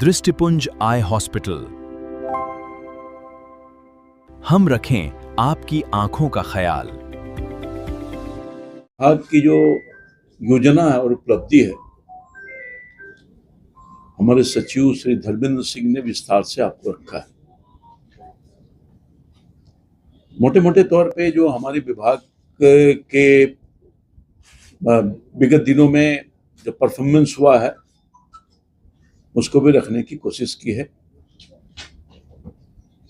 दृष्टिपुंज eye hospital. हम रखें आपकी आंखों का ख्याल। आपकी जो योजना है और उपलब्धि है, हमारे सचिव श्री धर्मेंद्र सिंह ने विस्तार से आपको रखा है। मोटे मोटे तौर पे जो हमारे विभाग के विगत दिनों में जो परफॉर्मेंस हुआ है उसको भी रखने की कोशिश की है,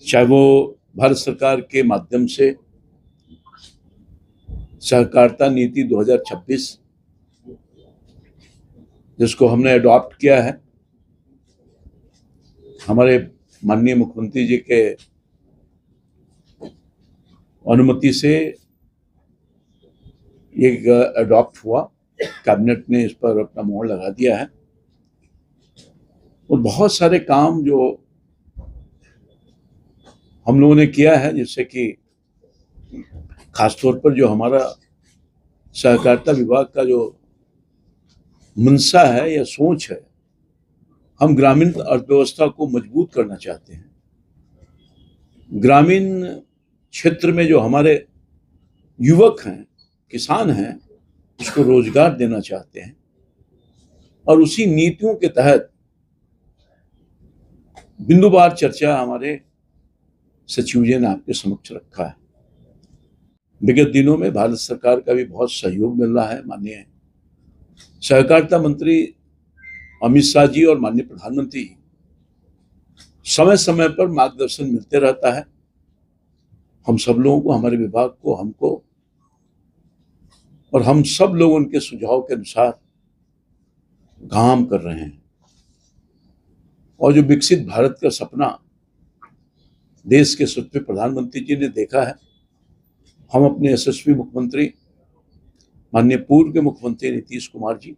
चाहे वो भारत सरकार के माध्यम से सहकारिता नीति 2026 जिसको हमने अडॉप्ट किया है, हमारे माननीय मुख्यमंत्री जी के अनुमति से ये अडॉप्ट हुआ, कैबिनेट ने इस पर अपना मोहर लगा दिया है। और बहुत सारे काम जो हम लोगों ने किया है, जिससे कि खासतौर पर जो हमारा सहकारिता विभाग का जो मंशा है या सोच है, हम ग्रामीण अर्थव्यवस्था को मजबूत करना चाहते हैं। ग्रामीण क्षेत्र में जो हमारे युवक हैं, किसान हैं, उसको रोजगार देना चाहते हैं और उसी नीतियों के तहत बिंदुवार चर्चा हमारे सचिव जी ने आपके समक्ष रखा है। विगत दिनों में भारत सरकार का भी बहुत सहयोग मिल रहा है। माननीय सहकारिता मंत्री अमित शाह जी और माननीय प्रधानमंत्री समय समय पर मार्गदर्शन मिलते रहता है। हम सब लोगों को, हमारे विभाग को, हमको, और हम सब लोग उनके सुझाव के अनुसार काम कर रहे हैं। और जो विकसित भारत का सपना देश के सच्चे प्रधानमंत्री जी ने देखा है, हम अपने यशस्वी मुख्यमंत्री माननीय पूर्व के मुख्यमंत्री नीतीश कुमार जी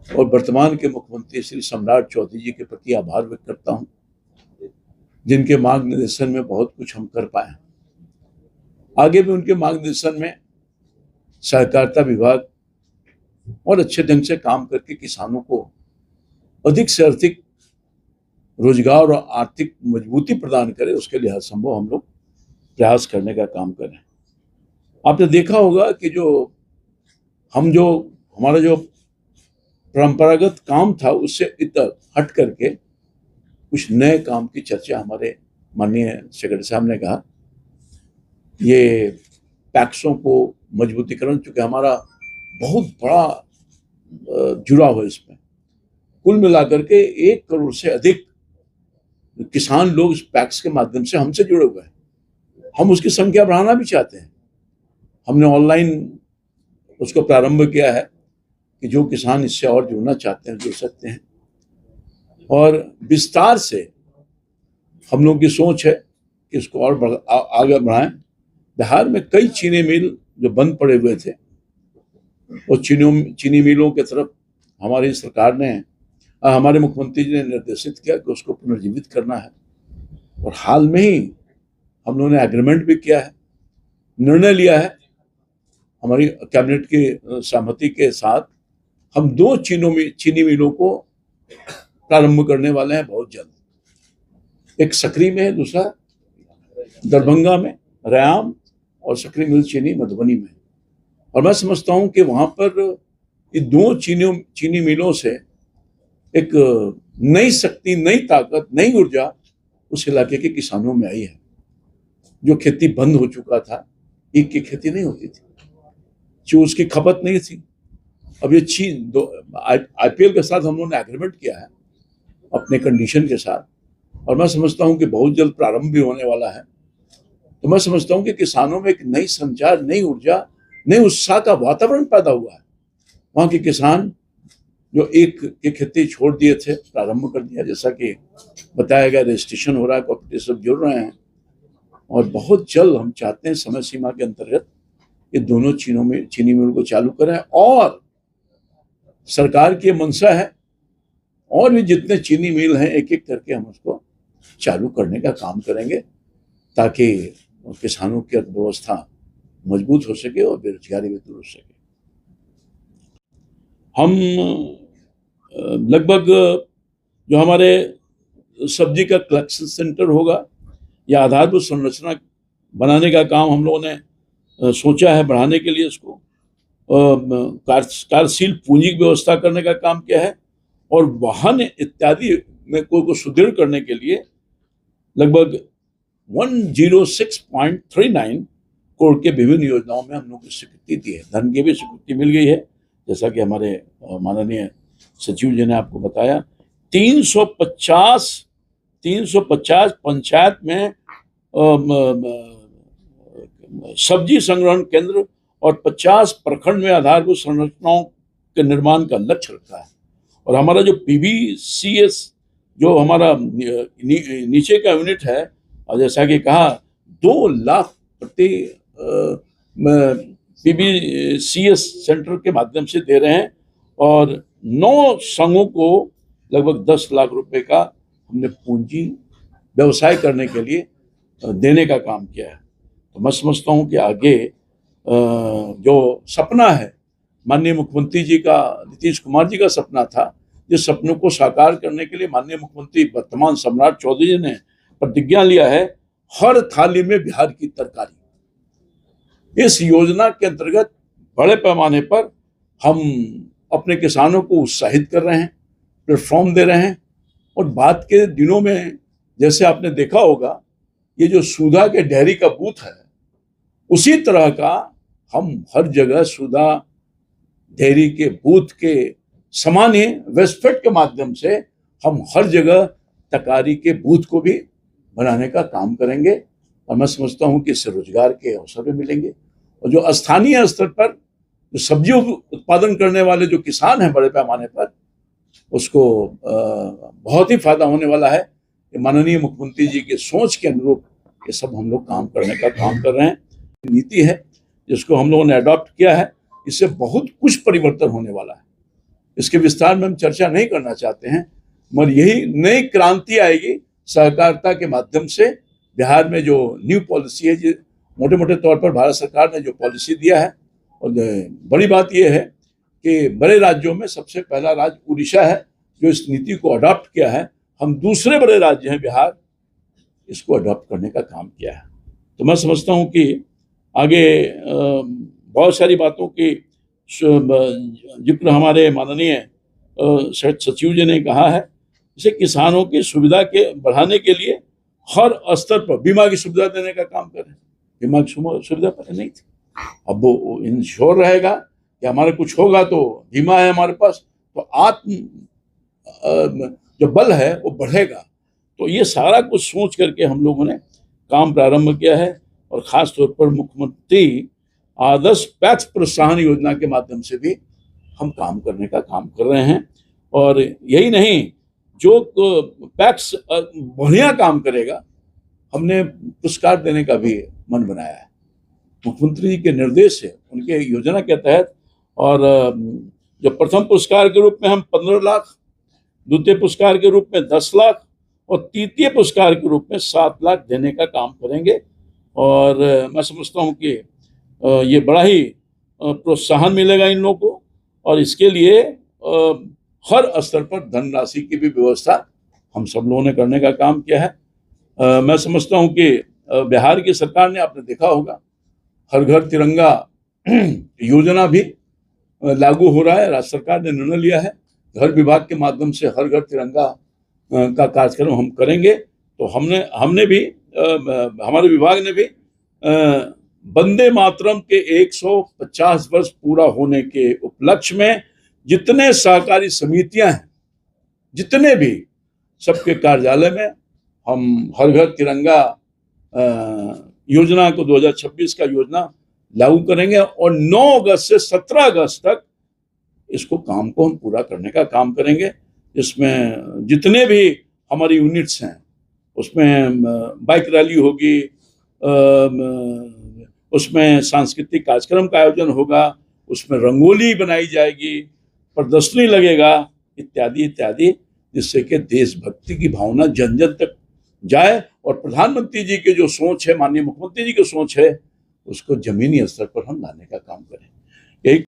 और वर्तमान के मुख्यमंत्री श्री सम्राट चौधरी जी के प्रति आभार व्यक्त करता हूं, जिनके मार्गदर्शन में बहुत कुछ हम कर पाए। आगे भी उनके मार्गदर्शन में सहकारिता विभाग और अच्छे ढंग से काम करके किसानों को अधिक से अधिक रोजगार और आर्थिक मजबूती प्रदान करे, उसके लिए हर संभव हम लोग प्रयास करने का काम करें। आपने देखा होगा कि हमारा जो परंपरागत काम था उससे इतर हट करके कुछ नए काम की चर्चा हमारे माननीय सेक्रेटरी साहब ने कहा। ये पैक्सों को मजबूतीकरण, चूंकि हमारा बहुत बड़ा जुड़ाव है इसमें, कुल मिलाकर के 1 करोड़ से अधिक किसान लोग इस पैक्स के माध्यम से हमसे जुड़े हुए हैं। हम उसकी संख्या बढ़ाना भी चाहते हैं। हमने ऑनलाइन उसको प्रारंभ किया है कि जो किसान इससे और जुड़ना चाहते हैं जुड़ सकते हैं। और विस्तार से हम लोग की सोच है कि इसको और आगे बढ़ाएं। बिहार में कई चीनी मिल जो बंद पड़े हुए थे, वो चीनी मिलों की तरफ हमारी सरकार ने, हमारे मुख्यमंत्री जी ने निर्देशित किया कि उसको पुनर्जीवित करना है। और हाल में ही हम लोगों ने एग्रीमेंट भी किया है, निर्णय लिया है हमारी कैबिनेट की सहमति के साथ। हम 2 चीनी मिलों को प्रारंभ करने वाले हैं बहुत जल्द। एक सकरी में है, दूसरा दरभंगा में रयाम, और सकरी मिल चीनी मधुबनी में। और मैं समझता हूं कि वहां पर ये 2 चीनी मिलों से एक नई शक्ति, नई ताकत, नई ऊर्जा उस इलाके के किसानों में आई है। जो खेती बंद हो चुका था, ईख की खेती नहीं होती थी, जो उसकी खपत नहीं थी। अब ये IPL के साथ हम लोगों ने एग्रीमेंट किया है अपने कंडीशन के साथ, और मैं समझता हूं कि बहुत जल्द प्रारंभ भी होने वाला है। तो मैं समझता हूं कि किसानों में एक नई संचार, नई ऊर्जा, नई उत्साह का वातावरण पैदा हुआ है। वहां के किसान जो ईख की खेती छोड़ दिए थे, प्रारंभ कर दिया। जैसा कि बताया गया, रजिस्ट्रेशन हो रहा है, कोऑपरेटिव जुड़ रहे हैं, और बहुत जल्द हम चाहते हैं समय सीमा के अंतर्गत ये दोनों चीनी मिल को चालू करें। और सरकार की मंशा है और भी जितने चीनी मिल हैं एक एक करके हम उसको चालू करने का काम करेंगे, ताकि किसानों की अर्थव्यवस्था मजबूत हो सके और बेरोजगारी भी दूर हो सके। हम लगभग जो हमारे सब्जी का कलेक्शन सेंटर होगा या आधारभूत संरचना बनाने का काम हम लोगों ने सोचा है बढ़ाने के लिए इसको। कार्यशील पूंजी की व्यवस्था करने का काम किया है और वाहन इत्यादि में को सुदृढ़ करने के लिए लगभग 106.39 करोड़ के विभिन्न योजनाओं में हम लोग को स्वीकृति दी है। धन की भी स्वीकृति मिल गई है, जैसा कि हमारे माननीय सचिव जी ने आपको बताया। 350 पंचायत में सब्जी संग्रहण केंद्र और 50 प्रखंड में आधारभूत संरचनाओं के निर्माण का लक्ष्य रखा है। और हमारा जो PBCS जो हमारा नीचे का यूनिट है, और जैसा कि कहा 2 लाख प्रति PBCS सेंटर के माध्यम से दे रहे हैं और 9 संघों को लगभग 10 लाख रुपए का हमने पूंजी व्यवसाय करने के लिए देने का काम किया है। तो मैं समझता हूँ कि आगे जो सपना है माननीय मुख्यमंत्री जी का, नीतीश कुमार जी का सपना था, जिस सपनों को साकार करने के लिए माननीय मुख्यमंत्री वर्तमान सम्राट चौधरी जी ने प्रतिज्ञा लिया है, हर थाली में बिहार की तरकारी। इस योजना के अंतर्गत बड़े पैमाने पर हम अपने किसानों को उत्साहित कर रहे हैं, प्लेटफॉर्म दे रहे हैं। और बात के दिनों में जैसे आपने देखा होगा, ये जो सुधा के डेयरी का बूथ है, उसी तरह का हम हर जगह सुधा डेयरी के बूथ के समान ही वेस्टफेड के माध्यम से हम हर जगह तकारी के बूथ को भी बनाने का काम करेंगे। और मैं समझता हूं कि इससे रोजगार के अवसर भी मिलेंगे और जो स्थानीय स्तर पर जो सब्जी उत्पादन करने वाले जो किसान हैं बड़े पैमाने पर, उसको बहुत ही फायदा होने वाला है। माननीय मुख्यमंत्री जी के सोच के अनुरूप ये सब हम लोग काम करने का काम कर रहे हैं। नीति है जिसको हम लोगों ने अडॉप्ट किया है, इससे बहुत कुछ परिवर्तन होने वाला है। इसके विस्तार में हम चर्चा नहीं करना चाहते हैं, मगर यही नई क्रांति आएगी सहकारिता के माध्यम से। बिहार में जो न्यू पॉलिसी है, मोटे मोटे तौर पर भारत सरकार ने जो पॉलिसी दिया है, और बड़ी बात यह है कि बड़े राज्यों में सबसे पहला राज्य उड़ीसा है जो इस नीति को अडॉप्ट किया है। हम दूसरे बड़े राज्य हैं बिहार, इसको अडॉप्ट करने का काम किया है। तो मैं समझता हूँ कि आगे बहुत सारी बातों की जिक्र हमारे माननीय सचिव जी ने कहा है। जैसे किसानों की सुविधा के बढ़ाने के लिए हर स्तर पर बीमा की सुविधा देने का काम करें। बीमा की सुविधा पहले नहीं थी, अब वो इंश्योर रहेगा कि हमारे कुछ होगा तो बीमा है हमारे पास, तो आत्म जो बल है वो बढ़ेगा। तो ये सारा कुछ सोच करके हम लोगों ने काम प्रारंभ किया है और खास तौर पर मुख्यमंत्री आदर्श पैक्स प्रोत्साहन योजना के माध्यम से भी हम काम करने का काम कर रहे हैं। और यही नहीं, जो पैक्स बढ़िया काम करेगा हमने पुरस्कार देने का भी मन बनाया है। मुख्यमंत्री जी के निर्देश है, उनके योजना के तहत। और जो प्रथम पुरस्कार के रूप में हम 15 लाख, द्वितीय पुरस्कार के रूप में 10 लाख और तृतीय पुरस्कार के रूप में 7 लाख देने का काम करेंगे। और मैं समझता हूँ कि ये बड़ा ही प्रोत्साहन मिलेगा इन लोगों को, और इसके लिए हर स्तर पर धनराशि की भी व्यवस्था हम सब लोगों ने करने का काम किया है। मैं समझता हूँ कि बिहार की सरकार ने, आपने देखा होगा, हर घर तिरंगा योजना भी लागू हो रहा है। राज्य सरकार ने निर्णय लिया है, घर विभाग के माध्यम से हर घर तिरंगा का कार्यक्रम हम करेंगे। तो हमने भी हमारे विभाग ने भी वंदे मातरम के 150 वर्ष पूरा होने के उपलक्ष्य में जितने सहकारी समितियां हैं, जितने भी, सबके कार्यालय में हम हर घर तिरंगा योजना को 2026 का योजना लागू करेंगे और 9 अगस्त से 17 अगस्त तक इसको काम को हम पूरा करने का काम करेंगे। इसमें जितने भी हमारी यूनिट्स हैं उसमें बाइक रैली होगी, उसमें सांस्कृतिक कार्यक्रम का आयोजन होगा, उसमें रंगोली बनाई जाएगी, प्रदर्शनी लगेगा, इत्यादि इत्यादि, जिससे कि देशभक्ति की भावना जन जन तक जाए और प्रधानमंत्री जी के जो सोच है, माननीय मुख्यमंत्री जी की सोच है, उसको जमीनी स्तर पर हम लाने का काम करें। यही